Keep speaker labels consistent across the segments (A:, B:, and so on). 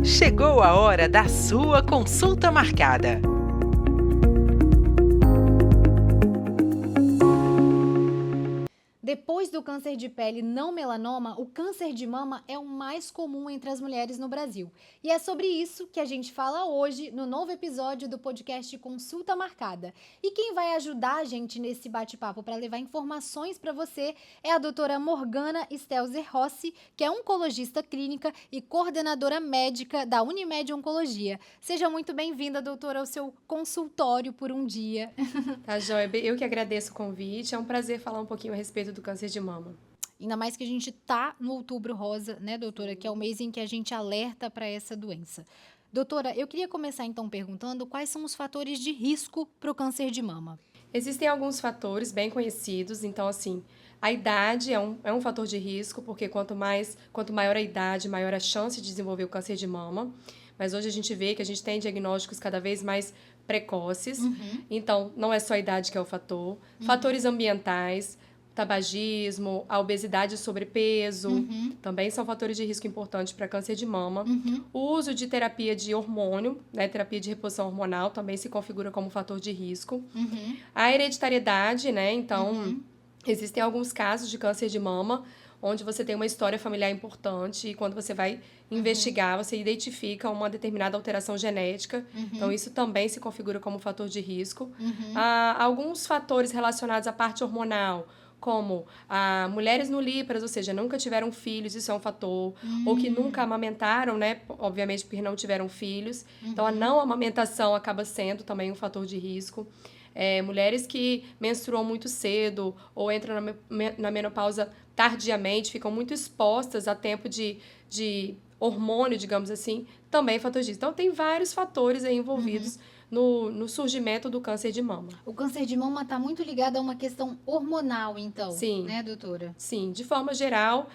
A: Chegou a hora da sua consulta marcada.
B: Depois do câncer de pele não melanoma, o câncer de mama é o mais comum entre as mulheres no Brasil. E é sobre isso que a gente fala hoje no novo episódio do podcast Consulta Marcada. E quem vai ajudar a gente nesse bate-papo para levar informações para você é a doutora Morgana Stelzer Rossi, que é oncologista clínica e coordenadora médica da Unimed Oncologia. Seja muito bem-vinda, doutora, ao seu consultório por um dia.
C: Tá, joia. Eu que agradeço o convite. É um prazer falar um pouquinho a respeito do câncer de mama.
B: Ainda mais que a gente tá no Outubro Rosa, né, doutora? Que é o mês em que a gente alerta para essa doença. Doutora, eu queria começar então perguntando quais são os fatores de risco para o câncer de mama.
C: Existem alguns fatores bem conhecidos, então, assim, a idade é um fator de risco, porque quanto maior a idade, maior a chance de desenvolver o câncer de mama. Mas hoje a gente vê que a gente tem diagnósticos cada vez mais precoces, então não é só a idade que é o fator. Fatores ambientais, tabagismo, a obesidade e sobrepeso, também são fatores de risco importantes para câncer de mama. O uso de terapia de hormônio, né, terapia de reposição hormonal, também se configura como fator de risco. A hereditariedade, né, então existem alguns casos de câncer de mama onde você tem uma história familiar importante e quando você vai investigar, você identifica uma determinada alteração genética. Então, isso também se configura como fator de risco. Alguns fatores relacionados à parte hormonal, como mulheres nulíparas, ou seja, nunca tiveram filhos, isso é um fator. Ou que nunca amamentaram, né? Obviamente porque não tiveram filhos. Então, a não amamentação acaba sendo também um fator de risco. Mulheres que menstruam muito cedo ou entram na menopausa tardiamente, ficam muito expostas a tempo de hormônio, digamos assim, também é fator de risco. Então, tem vários fatores aí envolvidos no surgimento do câncer de mama.
B: O câncer de mama está muito ligado a uma questão hormonal, então,
C: Sim.
B: né, doutora?
C: Sim, de forma geral,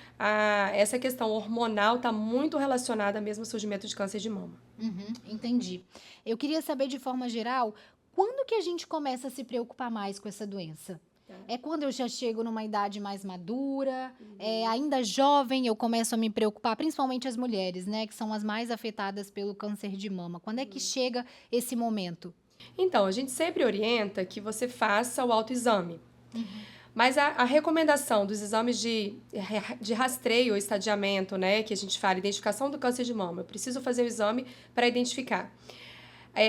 C: essa questão hormonal está muito relacionada mesmo ao surgimento de câncer de mama.
B: Entendi. Eu queria saber, de forma geral, quando que a gente começa a se preocupar mais com essa doença? É quando eu já chego numa idade mais madura, ainda jovem, eu começo a me preocupar, principalmente as mulheres, né, que são as mais afetadas pelo câncer de mama. Quando é que chega esse momento?
C: Então, a gente sempre orienta que você faça o autoexame. Mas a recomendação dos exames de rastreio ou estadiamento, né, que a gente fala, identificação do câncer de mama, eu preciso fazer o exame para identificar.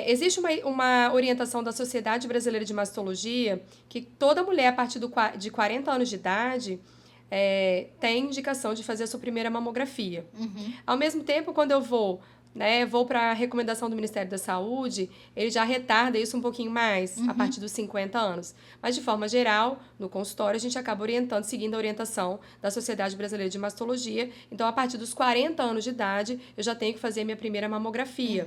C: Existe uma orientação da Sociedade Brasileira de Mastologia que toda mulher a partir de 40 anos de idade tem indicação de fazer a sua primeira mamografia. Ao mesmo tempo, quando eu vou para a recomendação do Ministério da Saúde, ele já retarda isso um pouquinho mais, a partir dos 50 anos. Mas, de forma geral, no consultório, a gente acaba orientando, seguindo a orientação da Sociedade Brasileira de Mastologia. Então, a partir dos 40 anos de idade, eu já tenho que fazer minha primeira mamografia.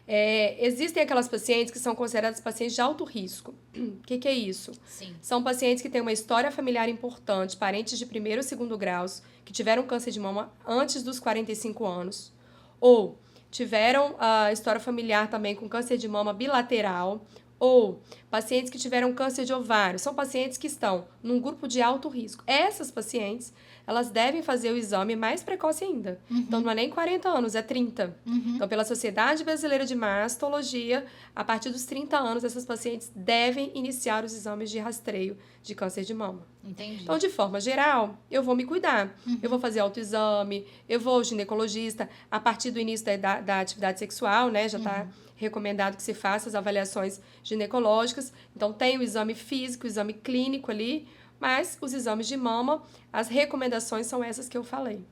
C: Existem aquelas pacientes que são consideradas pacientes de alto risco. O que é isso?
B: Sim.
C: São pacientes que têm uma história familiar importante, parentes de primeiro ou segundo graus, que tiveram câncer de mama antes dos 45 anos, ou tiveram a história familiar também com câncer de mama bilateral, ou pacientes que tiveram câncer de ovário. São pacientes que estão num grupo de alto risco. Essas pacientes, elas devem fazer o exame mais precoce ainda. Então, não é nem 40 anos, é 30. Então, pela Sociedade Brasileira de Mastologia, a partir dos 30 anos, essas pacientes devem iniciar os exames de rastreio de câncer de mama.
B: Entendi.
C: Então, de forma geral, eu vou me cuidar. Eu vou fazer autoexame, eu vou ao ginecologista a partir do início da atividade sexual, né? Já está recomendado que se faça as avaliações ginecológicas. Então, tem o exame físico, o exame clínico ali, mas os exames de mama, as recomendações são essas que eu falei.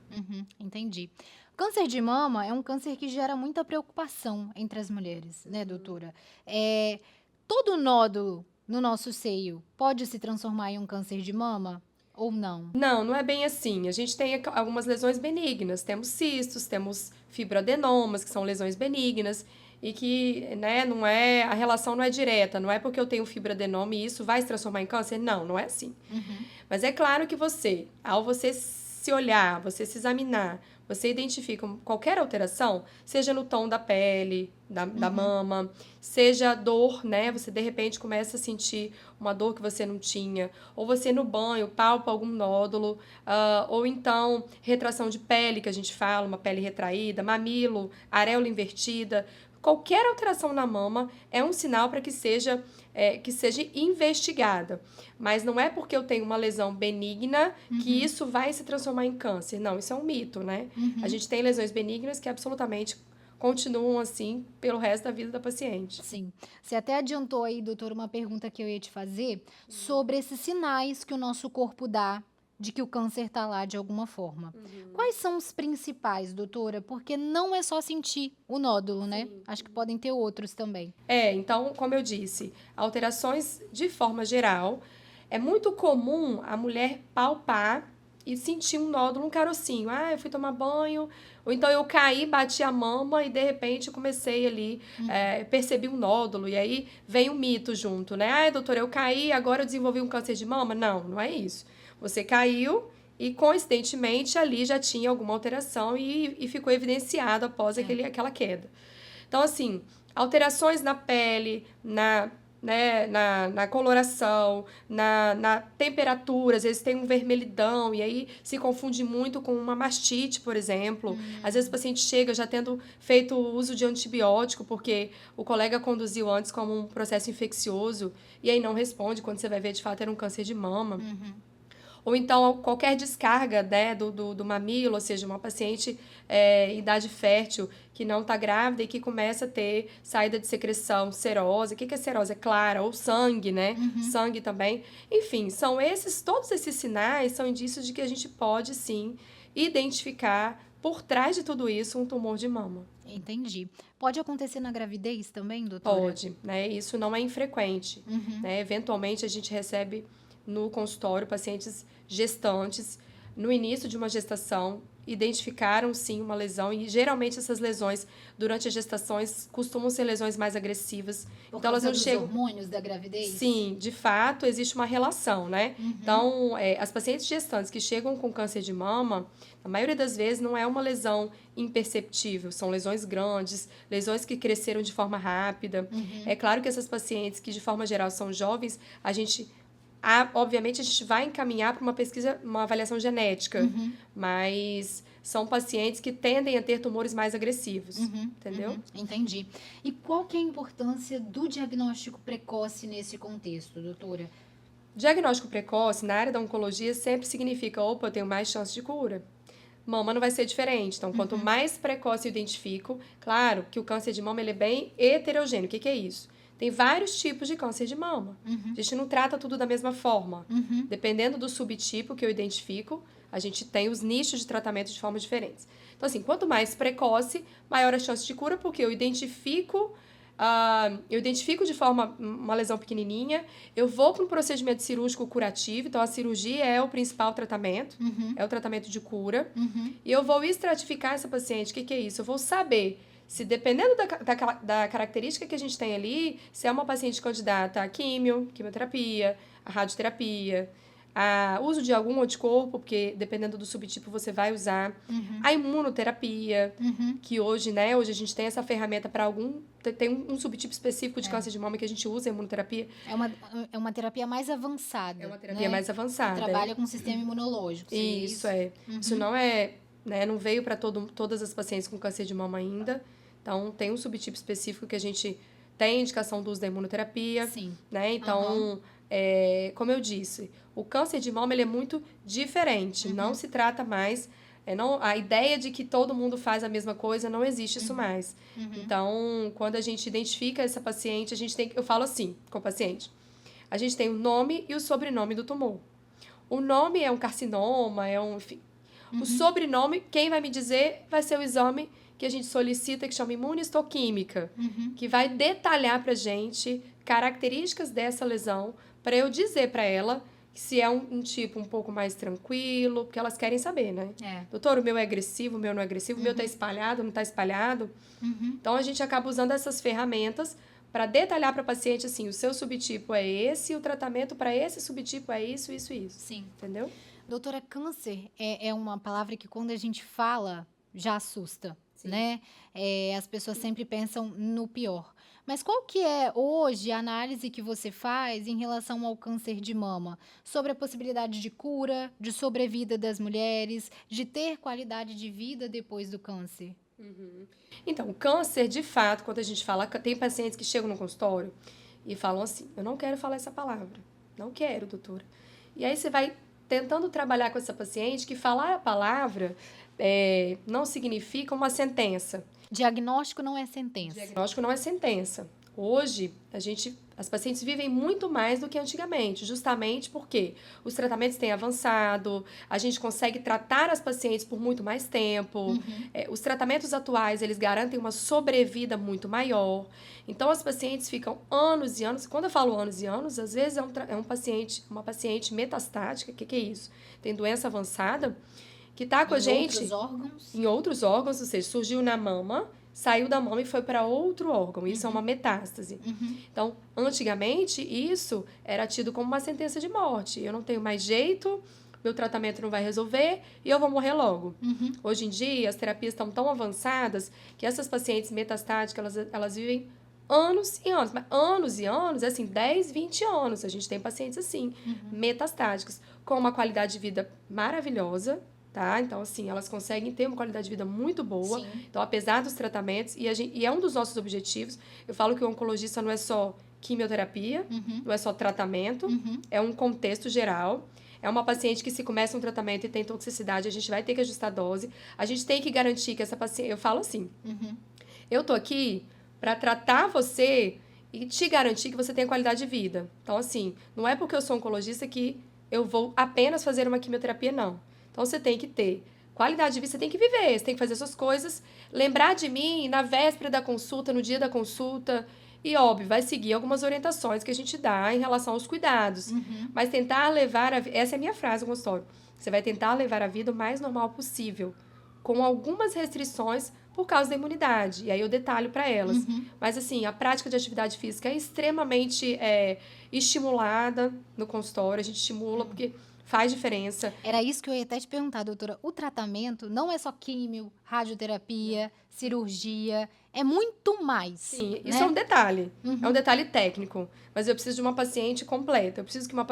B: Entendi. O câncer de mama é um câncer que gera muita preocupação entre as mulheres, né, doutora? Todo nódulo no nosso seio pode se transformar em um câncer de mama ou não?
C: Não é bem assim. A gente tem algumas lesões benignas. Temos cistos, temos fibroadenomas, que são lesões benignas, e que, né, a relação não é direta. Não é porque eu tenho fibroadenoma e isso vai se transformar em câncer? Não é assim. Mas é claro que ao você se olhar, você se examinar, você identifica qualquer alteração, seja no tom da pele, da mama, seja dor, né? Você, de repente, começa a sentir uma dor que você não tinha. Ou você, no banho, palpa algum nódulo. Ou então, retração de pele, que a gente fala, uma pele retraída, mamilo, areola invertida. Qualquer alteração na mama é um sinal para que seja investigada. Mas não é porque eu tenho uma lesão benigna que isso vai se transformar em câncer. Não, isso é um mito, né? A gente tem lesões benignas que absolutamente continuam assim pelo resto da vida da paciente.
B: Sim. Você até adiantou aí, doutora, uma pergunta que eu ia te fazer sobre esses sinais que o nosso corpo dá de que o câncer está lá de alguma forma. Quais são os principais, doutora? Porque não é só sentir o nódulo, né? Acho que podem ter outros também.
C: Então, como eu disse, alterações de forma geral, é muito comum a mulher palpar e sentir um nódulo, um carocinho. Eu fui tomar banho, ou então eu caí, bati a mama e de repente comecei ali, percebi um nódulo, e aí vem um mito junto, né? Doutora, eu caí, agora eu desenvolvi um câncer de mama? Não, não é isso. Você caiu e, coincidentemente, ali já tinha alguma alteração e ficou evidenciado após aquela queda. Então, assim, alterações na pele, na coloração, na temperatura, às vezes tem um vermelhidão, e aí se confunde muito com uma mastite, por exemplo. Às vezes o paciente chega já tendo feito uso de antibiótico, porque o colega conduziu antes como um processo infeccioso, e aí não responde, quando você vai ver, de fato, era um câncer de mama. Ou então, qualquer descarga, né, do mamilo, ou seja, uma paciente em idade fértil que não está grávida e que começa a ter saída de secreção serosa. O que é serose? É clara. Ou sangue, né? Sangue também. Enfim, todos esses sinais são indícios de que a gente pode, sim, identificar por trás de tudo isso um tumor de mama.
B: Entendi. Pode acontecer na gravidez também, doutora?
C: Pode, né? Isso não é infrequente. Né? Eventualmente, a gente recebe no consultório pacientes gestantes, no início de uma gestação, identificaram sim uma lesão, e geralmente essas lesões durante as gestações costumam ser lesões mais agressivas.
B: Por
C: então elas
B: causa
C: não
B: dos
C: chegam.
B: hormônios da gravidez?
C: Sim, de fato existe uma relação, né? Então, as pacientes gestantes que chegam com câncer de mama, na maioria das vezes não é uma lesão imperceptível, são lesões grandes, lesões que cresceram de forma rápida. É claro que essas pacientes que de forma geral são jovens, obviamente, a gente vai encaminhar para uma pesquisa, uma avaliação genética, mas são pacientes que tendem a ter tumores mais agressivos, entendeu?
B: Entendi. E qual que é a importância do diagnóstico precoce nesse contexto, doutora?
C: Diagnóstico precoce, na área da oncologia, sempre significa, opa, eu tenho mais chance de cura. Mama não vai ser diferente. Então, quanto mais precoce eu identifico, claro que o câncer de mama ele é bem heterogêneo. O que é isso? Tem vários tipos de câncer de mama. A gente não trata tudo da mesma forma. Dependendo do subtipo que eu identifico, a gente tem os nichos de tratamento de formas diferentes. Então, assim, quanto mais precoce, maior a chance de cura, porque eu identifico de forma uma lesão pequenininha, eu vou para um procedimento cirúrgico curativo, então a cirurgia é o principal tratamento, é o tratamento de cura, e eu vou estratificar essa paciente. O que é isso? Eu vou saber se, dependendo da característica que a gente tem ali, se é uma paciente candidata a quimioterapia, a radioterapia, a uso de algum anticorpo, porque dependendo do subtipo você vai usar, a imunoterapia, que hoje a gente tem essa ferramenta para tem um subtipo específico de câncer de mama que a gente usa a imunoterapia.
B: É uma terapia mais avançada.
C: É uma terapia mais avançada.
B: Trabalha com o sistema imunológico.
C: Isso. Isso não é, né, não veio para todas as pacientes com câncer de mama ainda. Então, tem um subtipo específico que a gente tem indicação do uso da imunoterapia.
B: Sim.
C: Né? Então, como eu disse, o câncer de mama ele é muito diferente. Não se trata mais... a ideia de que todo mundo faz a mesma coisa, não existe isso mais. Então, quando a gente identifica essa paciente, eu falo assim com o paciente. A gente tem o nome e o sobrenome do tumor. O nome é um carcinoma, enfim. O sobrenome, quem vai me dizer, vai ser o exame que a gente solicita, que chama imunistoquímica, que vai detalhar pra gente características dessa lesão, para eu dizer para ela se é um tipo um pouco mais tranquilo, porque elas querem saber, né? Doutor, o meu é agressivo, o meu não é agressivo, o meu tá espalhado, não tá espalhado. Então, a gente acaba usando essas ferramentas para detalhar para a paciente, assim, o seu subtipo é esse, o tratamento para esse subtipo é isso.
B: Sim.
C: Entendeu?
B: Doutora, câncer é uma palavra que quando a gente fala, já assusta,
C: Sim.
B: né? As pessoas sempre pensam no pior. Mas qual que é hoje a análise que você faz em relação ao câncer de mama? Sobre a possibilidade de cura, de sobrevida das mulheres, de ter qualidade de vida depois do câncer?
C: Então, o câncer, de fato, quando a gente fala, tem pacientes que chegam no consultório e falam assim: eu não quero falar essa palavra. Não quero, doutora. E aí você vai tentando trabalhar com essa paciente que falar a palavra não significa uma sentença.
B: Diagnóstico não é sentença.
C: Diagnóstico não é sentença. Hoje, as pacientes vivem muito mais do que antigamente, justamente porque os tratamentos têm avançado, a gente consegue tratar as pacientes por muito mais tempo, os tratamentos atuais, eles garantem uma sobrevida muito maior. Então, as pacientes ficam anos e anos. Quando eu falo anos e anos, às vezes uma paciente metastática. O que é isso? Tem doença avançada que está com a gente
B: Outros órgãos?
C: em outros órgãos, ou seja, surgiu na mama, saiu da mama e foi para outro órgão. Isso é uma metástase. Então, antigamente, isso era tido como uma sentença de morte. Eu não tenho mais jeito, meu tratamento não vai resolver e eu vou morrer logo. Hoje em dia, as terapias estão tão avançadas que essas pacientes metastáticas, elas vivem anos e anos. Mas anos e anos, assim, 10, 20 anos. A gente tem pacientes assim, metastáticos, com uma qualidade de vida maravilhosa, tá? Então, assim, elas conseguem ter uma qualidade de vida muito boa.
B: Sim.
C: Então, apesar dos tratamentos, e é um dos nossos objetivos, eu falo que o oncologista não é só quimioterapia, não é só tratamento, é um contexto geral. É uma paciente que se começa um tratamento e tem toxicidade, a gente vai ter que ajustar a dose. A gente tem que garantir que essa paciente... Eu falo assim, eu tô aqui para tratar você e te garantir que você tenha qualidade de vida. Então, assim, não é porque eu sou oncologista que eu vou apenas fazer uma quimioterapia, não. Então, você tem que ter qualidade de vida, você tem que viver, você tem que fazer suas coisas, lembrar de mim na véspera da consulta, no dia da consulta, e, óbvio, vai seguir algumas orientações que a gente dá em relação aos cuidados. Mas tentar levar essa é a minha frase no consultório. Você vai tentar levar a vida o mais normal possível, com algumas restrições por causa da imunidade. E aí eu detalho para elas. Mas, assim, a prática de atividade física é extremamente estimulada no consultório. A gente estimula porque faz diferença.
B: Era isso que eu ia até te perguntar, doutora. O tratamento não é só químio, radioterapia, cirurgia, é muito mais.
C: Sim,
B: né?
C: isso é um detalhe. É um detalhe técnico. Mas eu preciso de uma paciente completa. Eu preciso que a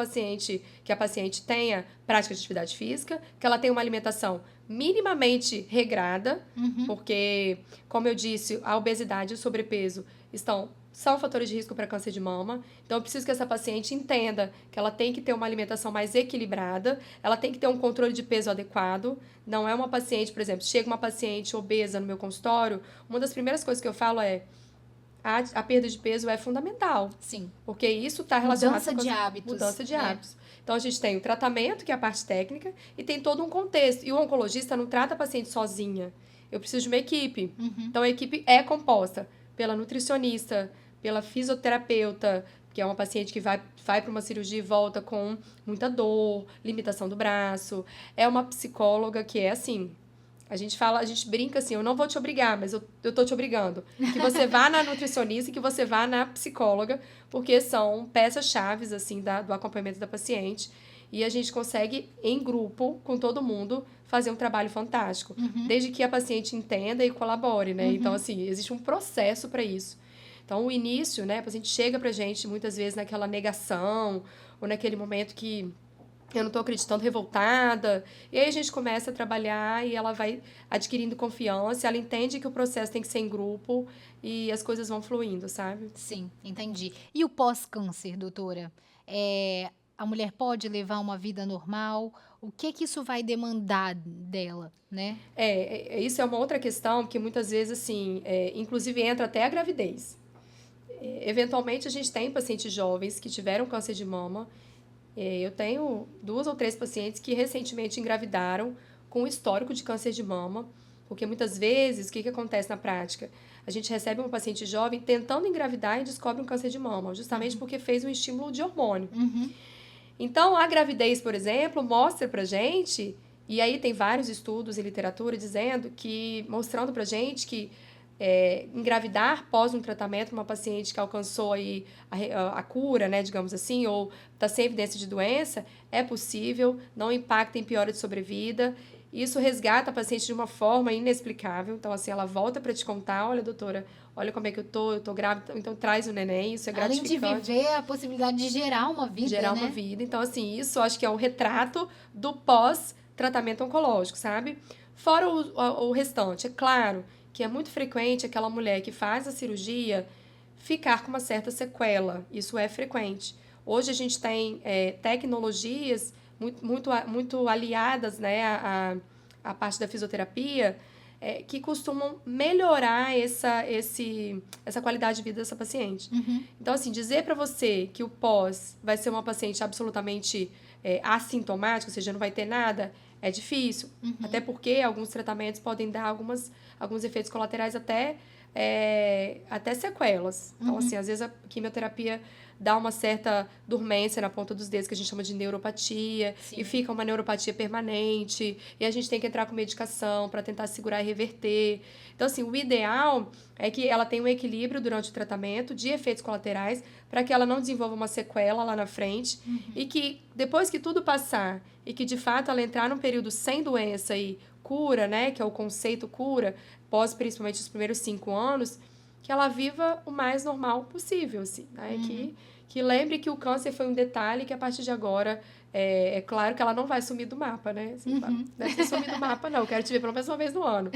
C: paciente tenha prática de atividade física, que ela tenha uma alimentação minimamente regrada, porque, como eu disse, a obesidade e o sobrepeso são fatores de risco para câncer de mama. Então, eu preciso que essa paciente entenda que ela tem que ter uma alimentação mais equilibrada, ela tem que ter um controle de peso adequado. Não é uma paciente, por exemplo, chega uma paciente obesa no meu consultório, uma das primeiras coisas que eu falo é a perda de peso é fundamental.
B: Sim.
C: Porque isso está relacionado
B: Mudança de hábitos.
C: Mudança de hábitos. Então, a gente tem o tratamento, que é a parte técnica, e tem todo um contexto. E o oncologista não trata a paciente sozinha. Eu preciso de uma equipe. Então, a equipe é composta pela nutricionista, pela fisioterapeuta, que é uma paciente que vai para uma cirurgia e volta com muita dor, limitação do braço. É uma psicóloga que é assim... A gente brinca assim, eu não vou te obrigar, mas eu tô te obrigando. Que você vá na nutricionista e que você vá na psicóloga, porque são peças-chave, assim, do acompanhamento da paciente. E a gente consegue, em grupo, com todo mundo, fazer um trabalho fantástico. Desde que a paciente entenda e colabore, né? Então, assim, existe um processo para isso. Então, o início, né? A paciente chega pra gente, muitas vezes, naquela negação, ou naquele momento que eu não estou acreditando, revoltada. E aí a gente começa a trabalhar e ela vai adquirindo confiança, ela entende que o processo tem que ser em grupo e as coisas vão fluindo, sabe?
B: Sim, entendi. E o pós-câncer, doutora? A mulher pode levar uma vida normal? O que isso vai demandar dela, né?
C: Isso é uma outra questão que muitas vezes, assim, inclusive entra até a gravidez. Eventualmente, a gente tem pacientes jovens que tiveram câncer de mama. Eu tenho 2 ou 3 pacientes que recentemente engravidaram com histórico de câncer de mama, porque muitas vezes, o que acontece na prática? A gente recebe uma paciente jovem tentando engravidar e descobre um câncer de mama, justamente porque fez um estímulo de hormônio. Então, a gravidez, por exemplo, mostra pra gente, e aí tem vários estudos e literatura mostrando pra gente que engravidar pós um tratamento, uma paciente que alcançou aí a cura, né, digamos assim, ou está sem evidência de doença, é possível, não impacta em piora de sobrevida. Isso resgata a paciente de uma forma inexplicável. Então, assim, ela volta para te contar, olha, doutora, olha como é que eu tô grávida, então traz o neném, isso é gratificante.
B: Além de viver a possibilidade de gerar uma vida,
C: Gerar
B: né?
C: uma vida. Então, assim, isso eu acho que é um retrato do pós-tratamento oncológico, sabe? Fora o restante, é claro que é muito frequente aquela mulher que faz a cirurgia ficar com uma certa sequela. Isso é frequente. Hoje a gente tem tecnologias muito aliadas, né, à parte da fisioterapia, que costumam melhorar essa qualidade de vida dessa paciente.
B: Uhum.
C: Então, assim, dizer para você que o pós vai ser uma paciente absolutamente assintomática, ou seja, não vai ter nada, é difícil.
B: Uhum.
C: Até porque alguns tratamentos podem dar alguns efeitos colaterais até sequelas. Então, assim, às vezes a quimioterapia dá uma certa dormência na ponta dos dedos, que a gente chama de neuropatia,
B: Sim.
C: e fica uma neuropatia permanente, e a gente tem que entrar com medicação para tentar segurar e reverter. Então, assim, o ideal é que ela tenha um equilíbrio durante o tratamento de efeitos colaterais, para que ela não desenvolva uma sequela lá na frente, e que depois que tudo passar, e que de fato ela entrar num período sem doença e cura, né, que é o conceito cura, principalmente os primeiros 5 anos, que ela viva o mais normal possível, assim, né? Que lembre que o câncer foi um detalhe, que a partir de agora, é claro que ela não vai sumir do mapa, né? Assim, deve ter sumido do mapa, não, eu quero te ver pelo menos uma vez no ano.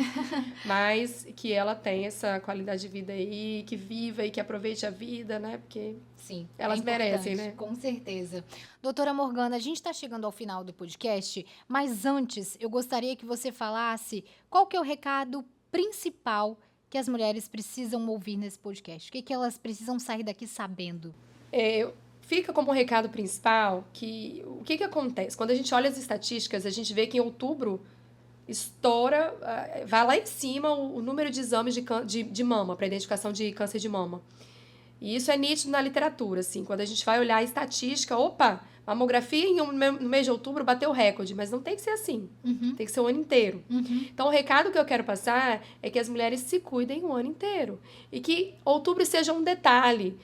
C: Mas que ela tenha essa qualidade de vida aí, que viva e que aproveite a vida, né? Porque
B: Sim,
C: elas merecem, né?
B: Com certeza. Doutora Morgana, a gente está chegando ao final do podcast, mas antes eu gostaria que você falasse qual que é o recado principal que as mulheres precisam ouvir nesse podcast. O que elas precisam sair daqui sabendo?
C: Fica como recado principal que o que acontece? Quando a gente olha as estatísticas, a gente vê que em outubro estoura, vai lá em cima o número de exames de mama, para identificação de câncer de mama. E isso é nítido na literatura, assim, quando a gente vai olhar a estatística, mamografia no mês de outubro bateu recorde, mas não tem que ser assim, tem que ser o ano inteiro. Então, o recado que eu quero passar é que as mulheres se cuidem o ano inteiro e que outubro seja um detalhe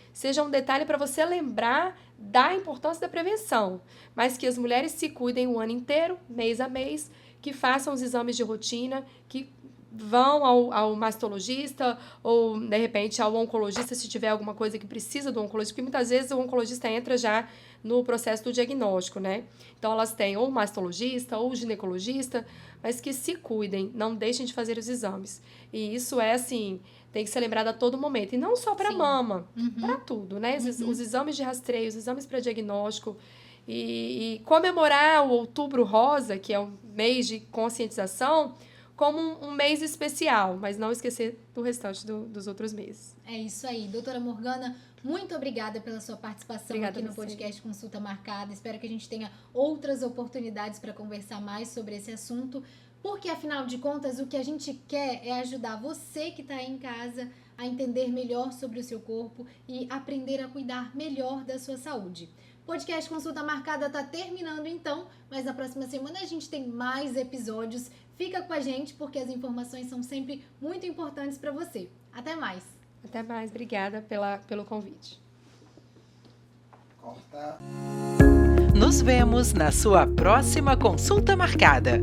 C: para você lembrar da importância da prevenção, mas que as mulheres se cuidem o ano inteiro, mês a mês, que façam os exames de rotina, que vão ao mastologista ou, de repente, ao oncologista se tiver alguma coisa que precisa do oncologista, porque muitas vezes o oncologista entra já no processo do diagnóstico, né? Então, elas têm ou mastologista ou ginecologista, mas que se cuidem, não deixem de fazer os exames. E isso assim, tem que ser lembrado a todo momento. E não só para mama, para tudo, né? Os exames de rastreio, os exames para diagnóstico. E comemorar o Outubro Rosa, que é um mês de conscientização, como um mês especial, mas não esquecer do restante dos outros meses.
B: É isso aí. Doutora Morgana, muito obrigada pela sua participação aqui no podcast Consulta Marcada. Espero que a gente tenha outras oportunidades para conversar mais sobre esse assunto, porque, afinal de contas, o que a gente quer é ajudar você que está aí em casa a entender melhor sobre o seu corpo e aprender a cuidar melhor da sua saúde. Podcast Consulta Marcada está terminando então, mas na próxima semana a gente tem mais episódios. Fica com a gente porque as informações são sempre muito importantes para você. Até mais!
C: Até mais, obrigada pelo convite.
A: Nos vemos na sua próxima consulta marcada.